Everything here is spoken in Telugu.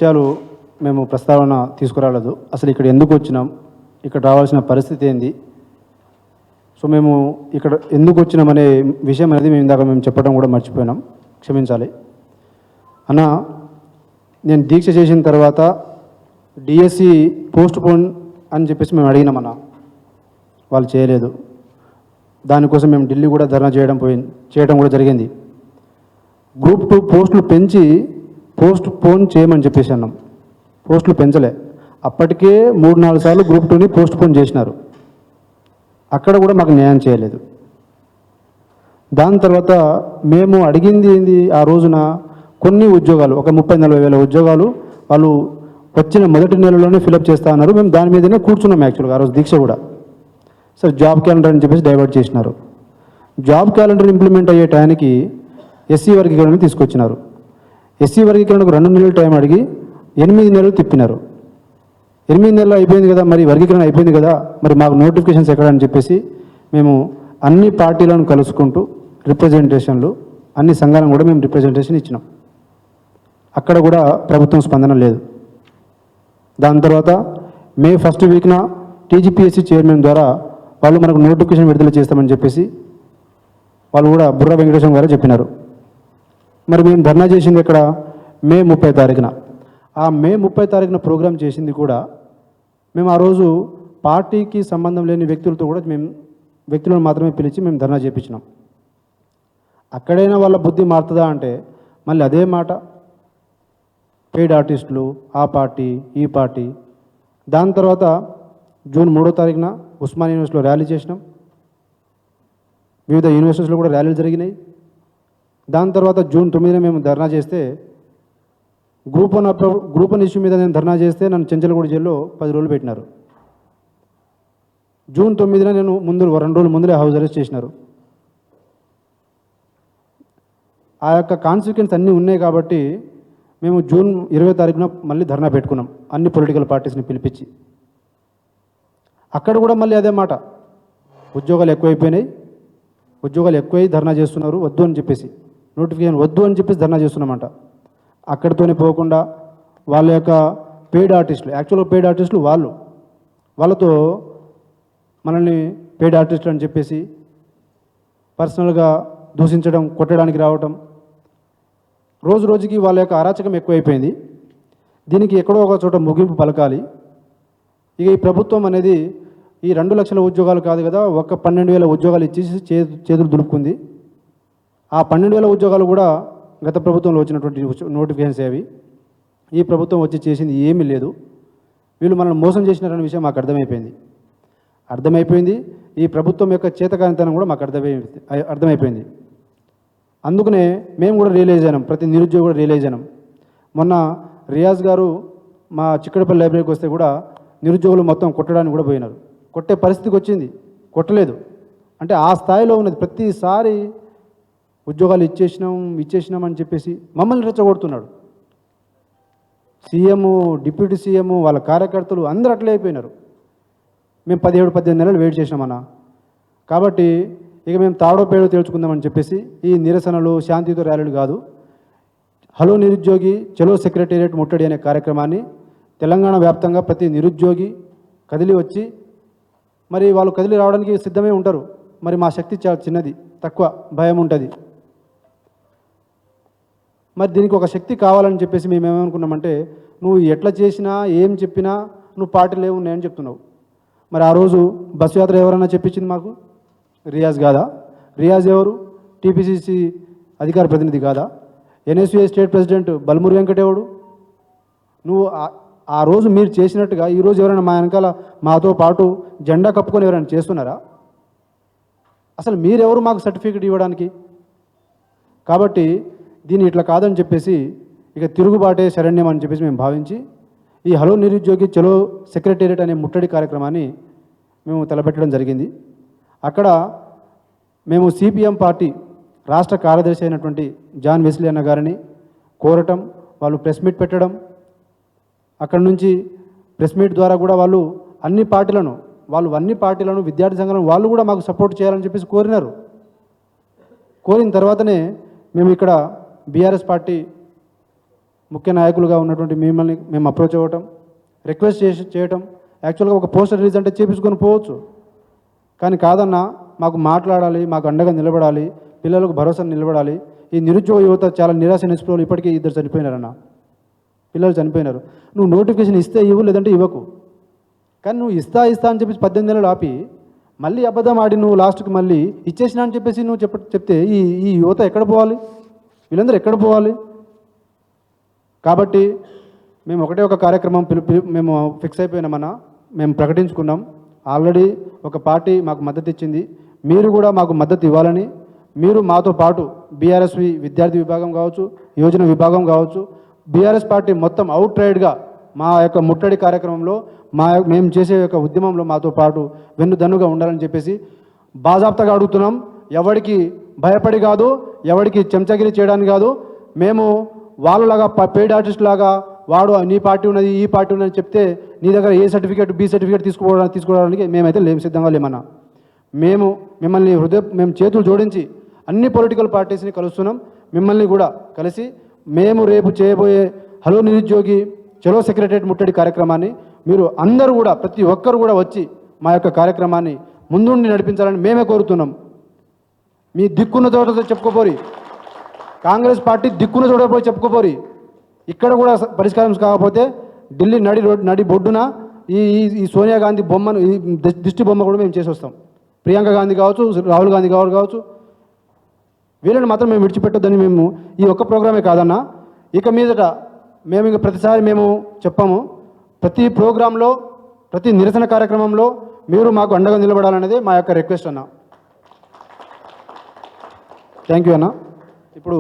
విషయాలు మేము ప్రస్తావన తీసుకురాలేదు. అసలు ఇక్కడ ఎందుకు వచ్చినాం, ఇక్కడ రావాల్సిన పరిస్థితి ఏంది, సో మేము ఇక్కడ ఎందుకు వచ్చినామనే విషయం అనేది మేము చెప్పడం కూడా మర్చిపోయినాం, క్షమించాలి అన్న. నేను దీక్ష చేసిన తర్వాత డిఎస్సి పోస్ట్ పోన్ అని చెప్పేసి మేము అడిగినామన్న, వాళ్ళు చేయలేదు. దానికోసం మేము ఢిల్లీ కూడా ధర్నా చేయడం కూడా జరిగింది. గ్రూప్ 2 పోస్టులు పెంచి పోస్ట్ పోన్ చేయమని చెప్పేసి అన్నాం. పోస్టులు పెంచలే, అప్పటికే 3-4 సార్లు గ్రూప్ 2ని పోస్ట్ పోన్ చేసినారు. అక్కడ కూడా మాకు న్యాయం చేయలేదు. దాని తర్వాత మేము అడిగింది ఏంది, ఆ రోజున కొన్ని ఉద్యోగాలు, ఒక 30-40 వేల ఉద్యోగాలు వాళ్ళు వచ్చిన మొదటి నెలలోనే ఫిలప్ చేస్తా అన్నారు. మేము దాని మీదనే కూర్చున్నాం యాక్చువల్గా ఆ రోజు దీక్ష కూడా. సరే జాబ్ క్యాలెండర్ అని చెప్పేసి డైవర్ట్ చేసినారు. జాబ్ క్యాలెండర్ ఇంప్లిమెంట్ అయ్యే టైంకి ఎస్సీ వర్గీకరణ తీసుకొచ్చినారు. ఎస్సీ వర్గీకరణకు 2 నెలలు టైం అడిగి 8 నెలలు తిప్పినారు. 8 నెలలు అయిపోయింది కదా, మరి వర్గీకరణ అయిపోయింది కదా, మరి మాకు నోటిఫికేషన్స్ ఎక్కడ అని చెప్పేసి మేము అన్ని పార్టీలను కలుసుకుంటూ రిప్రజెంటేషన్లు, అన్ని సంఘాలను కూడా మేము రిప్రజెంటేషన్ ఇచ్చినాం. అక్కడ కూడా ప్రభుత్వం స్పందన లేదు. దాని తర్వాత మే 1st వీక్న టీజీపీఎస్సీ చైర్మన్ ద్వారా వాళ్ళు మనకు నోటిఫికేషన్ విడుదల చేస్తామని చెప్పేసి వాళ్ళు కూడా బుర్ర వెంకటేశ్వర గారు చెప్పినారు. మరి మేము ధర్నా చేసింది ఇక్కడ మే 30 తారీఖున. ఆ మే 30 తారీఖున ప్రోగ్రాం చేసింది కూడా మేము ఆ రోజు పార్టీకి సంబంధం లేని వ్యక్తులతో కూడా వ్యక్తులను మాత్రమే పిలిచి మేము ధర్నా చేయించినాం. అక్కడైనా వాళ్ళ బుద్ధి మారుతుందా అంటే మళ్ళీ అదే మాట, పెయిడ్ ఆర్టిస్టులు, ఆ పార్టీ ఈ పార్టీ. దాని తర్వాత జూన్ 3వ తారీఖున ఉస్మానియా యూనివర్సిటీలో ర్యాలీ చేసినాం. వివిధ యూనివర్సిటీస్లో కూడా ర్యాలీలు జరిగినాయి. దాని తర్వాత జూన్ 9న మేము ధర్నా చేస్తే గ్రూప్ 1 ఇష్యూ మీద నేను ధర్నా చేస్తే నన్ను చెంచలగూడ జైల్లో 10 రోజులు పెట్టినారు. జూన్ 9న నేను 2 రోజుల ముందులే హౌస్ అరెస్ట్ చేసినారు. ఆ యొక్క కాన్సిక్వెన్స్ అన్నీ ఉన్నాయి కాబట్టి మేము జూన్ 20 తారీఖున మళ్ళీ ధర్నా పెట్టుకున్నాం, అన్ని పొలిటికల్ పార్టీస్ని పిలిపించి. అక్కడ కూడా మళ్ళీ అదే మాట, ఉద్యోగాలు ఎక్కువైపోయినాయి, ఉద్యోగాలు ఎక్కువై ధర్నా చేస్తున్నారు, వద్దు అని చెప్పేసి, నోటిఫికేషన్ వద్దు అని చెప్పేసి ధర్నా చేస్తున్నామంట. అక్కడితోనే పోకుండా వాళ్ళ యొక్క పెయిడ్ ఆర్టిస్టులు, యాక్చువల్గా పెయిడ్ ఆర్టిస్టులు వాళ్ళతో మనల్ని పెయిడ్ ఆర్టిస్టులు అని చెప్పేసి పర్సనల్గా దూషించడం, కొట్టడానికి రావటం, రోజు రోజుకి వాళ్ళ యొక్క అరాచకం ఎక్కువైపోయింది. దీనికి ఎక్కడో ఒక చోట ముగింపు పలకాలి. ఇక ఈ ప్రభుత్వం అనేది ఈ 2 లక్షల ఉద్యోగాలు కాదు కదా, ఒక 12,000 ఉద్యోగాలు ఇచ్చేసి చేతులు దులుపుకుంది. ఆ 12,000 ఉద్యోగాలు కూడా గత ప్రభుత్వంలో వచ్చినటువంటి నోటిఫికేషన్స్ అవి. ఈ ప్రభుత్వం వచ్చి చేసింది ఏమీ లేదు. వీళ్ళు మనల్ని మోసం చేసినారనే విషయం మాకు అర్థమైపోయింది. ఈ ప్రభుత్వం యొక్క చేతకానితనం కూడా మాకు అర్థమైపోయింది. అందుకనే మేము కూడా రియలైజ్ అయినాం, ప్రతి నిరుద్యోగి కూడా రియలైజ్ అయినాం. మొన్న రియాజ్ గారు మా చిక్కడపల్లి లైబ్రరీకి వస్తే కూడా నిరుద్యోగులు మొత్తం కొట్టడానికి కూడా పోయినారు. కొట్టే పరిస్థితికి వచ్చింది, కొట్టలేదు అంటే ఆ స్థాయిలో ఉన్నది. ప్రతిసారి ఉద్యోగాలు ఇచ్చేసినాం అని చెప్పేసి మమ్మల్ని రెచ్చగొడుతున్నాడు. సీఎం, డిప్యూటీ సీఎం, వాళ్ళ కార్యకర్తలు అందరూ అట్లే అయిపోయినారు. మేము 17-18 నెలలు వెయిట్ చేసినామన్నా. కాబట్టి ఇక మేము తాడో పేడో తేల్చుకుందామని చెప్పేసి ఈ నిరసనలు, శాంతియుత ర్యాలీలు కాదు, హలో నిరుద్యోగి చలో సెక్రటేరియట్ ముట్టడి అనే కార్యక్రమాన్ని తెలంగాణ వ్యాప్తంగా ప్రతి నిరుద్యోగి కదిలి వచ్చి, మరి వాళ్ళు కదిలి రావడానికి సిద్ధమే ఉంటారు. మరి మా శక్తి చాలా చిన్నది, తక్కువ, భయం ఉంటుంది. మరి దీనికి ఒక శక్తి కావాలని చెప్పేసి మేము ఏమనుకున్నామంటే, నువ్వు ఎట్లా చేసినా ఏం చెప్పినా నువ్వు పార్టీలు ఏమున్నాయని చెప్తున్నావు. మరి ఆ రోజు బస్సు యాత్ర ఎవరన్నా చెప్పించింది మాకు? రియాజ్ కాదా? రియాజ్ ఎవరు? టీపీసీసీ అధికార ప్రతినిధి కాదా? ఎన్ఎస్యుఐ స్టేట్ ప్రెసిడెంట్ బల్మూరి వెంకటేవుడు? నువ్వు ఆ రోజు మీరు చేసినట్టుగా ఈరోజు ఎవరైనా మా వెనకాల మాతో పాటు జెండా కప్పుకొని ఎవరైనా చేస్తున్నారా? అసలు మీరెవరు మాకు సర్టిఫికెట్ ఇవ్వడానికి? కాబట్టి దీన్ని ఇట్లా కాదని చెప్పేసి ఇక తిరుగుబాటే శరణ్యం అని చెప్పేసి మేము భావించి ఈ హలో నిరుద్యోగి చలో సెక్రటేరియట్ అనే ముట్టడి కార్యక్రమాన్ని మేము తలపెట్టడం జరిగింది. అక్కడ మేము సిపిఎం పార్టీ రాష్ట్ర కార్యదర్శి అయినటువంటి జాన్ వెస్లీ అన్న గారిని కోరటం, వాళ్ళు ప్రెస్ మీట్ పెట్టడం, అక్కడ నుంచి ప్రెస్ మీట్ ద్వారా కూడా వాళ్ళు అన్ని పార్టీలను విద్యార్థి సంఘాలను వాళ్ళు కూడా మాకు సపోర్ట్ చేయాలని చెప్పేసి కోరినారు. కోరిన తర్వాతనే మేము ఇక్కడ బీఆర్ఎస్ పార్టీ ముఖ్య నాయకులుగా ఉన్నటువంటి మిమ్మల్ని మేము అప్రోచ్ అవ్వటం, రిక్వెస్ట్ చేయటం, యాక్చువల్గా ఒక పోస్టర్ రిలీజ్ అంటే చేపించుకొని పోవచ్చు. కానీ కాదన్నా, మాకు మాట్లాడాలి, మాకు అండగా నిలబడాలి, పిల్లలకు భరోసా నిలబడాలి. ఈ నిరుద్యోగ యువత చాలా నిరాశ నిస్పృహలు, ఇప్పటికీ 2 చనిపోయినారన్న, పిల్లలు చనిపోయినారు. నువ్వు నోటిఫికేషన్ ఇస్తే ఇవ్వు, లేదంటే ఇవ్వకు. కానీ నువ్వు ఇస్తా అని చెప్పేసి 18 నెలలు ఆపి మళ్ళీ అబద్ధం ఆడి నువ్వు లాస్ట్కి మళ్ళీ ఇచ్చేసినా అని చెప్పేసి నువ్వు చెప్తే ఈ యువత ఎక్కడ పోవాలి? వీళ్ళందరూ ఎక్కడ పోవాలి? కాబట్టి మేము ఒకటే ఒక కార్యక్రమం మేము ఫిక్స్ అయిపోయినామన్నా, మేము ప్రకటించుకున్నాం. ఆల్రెడీ ఒక పార్టీ మాకు మద్దతు ఇచ్చింది. మీరు కూడా మాకు మద్దతు ఇవ్వాలని, మీరు మాతో పాటు బీఆర్ఎస్వి విద్యార్థి విభాగం కావచ్చు, యోజన విభాగం కావచ్చు, బీఆర్ఎస్ పార్టీ మొత్తం అవుట్ రైడ్గా మా యొక్క ముట్టడి కార్యక్రమంలో మేము చేసే యొక్క ఉద్యమంలో మాతో పాటు వెన్నుదన్నుగా ఉండాలని చెప్పేసి బాజాప్తగా అడుగుతున్నాం. ఎవరికి భయపడి కాదు, ఎవరికి చెంచగిరి చేయడానికి కాదు. మేము వాళ్ళలాగా పెయిడ్ ఆర్టిస్ట్ లాగా వాడు నీ పార్టీ ఉన్నది, ఈ పార్టీ ఉన్నది చెప్తే నీ దగ్గర ఏ సర్టిఫికేట్, బి సర్టిఫికేట్ తీసుకోవడానికి మేమైతే సిద్ధంగా లేమన్నా. మేము చేతులు జోడించి అన్ని పొలిటికల్ పార్టీస్ని కలుస్తున్నాం. మిమ్మల్ని కూడా కలిసి మేము రేపు చేయబోయే హలో నిరుద్యోగి చలో సెక్రటరియట్ ముట్టడి కార్యక్రమాన్ని మీరు అందరూ కూడా, ప్రతి ఒక్కరు కూడా వచ్చి మా యొక్క కార్యక్రమాన్ని ముందుండి నడిపించాలని మేమే కోరుతున్నాం. మీ దిక్కున్న చోట చెప్పుకోపోరి, కాంగ్రెస్ పార్టీ దిక్కున్న చోట పోయి చెప్పుకోపోరి. ఇక్కడ కూడా పరిష్కారం కాకపోతే ఢిల్లీ నడి బొడ్డున ఈ సోనియా గాంధీ బొమ్మను, ఈ దిష్టి బొమ్మ కూడా మేము చేసి వస్తాం. ప్రియాంక గాంధీ కావచ్చు, రాహుల్ గాంధీ కావచ్చు, వీళ్ళని మాత్రం మేము విడిచిపెట్టొద్దని మేము ఈ ఒక్క ప్రోగ్రామే కాదన్నా, ఇక మీదట మేము ఇక ప్రతిసారి మేము చెప్పాము, ప్రతి ప్రోగ్రాంలో, ప్రతి నిరసన కార్యక్రమంలో మీరు మాకు అండగా నిలబడాలనేది మా యొక్క రిక్వెస్ట్ అన్న. థ్యాంక్ యూ అన్న. ఇప్పుడు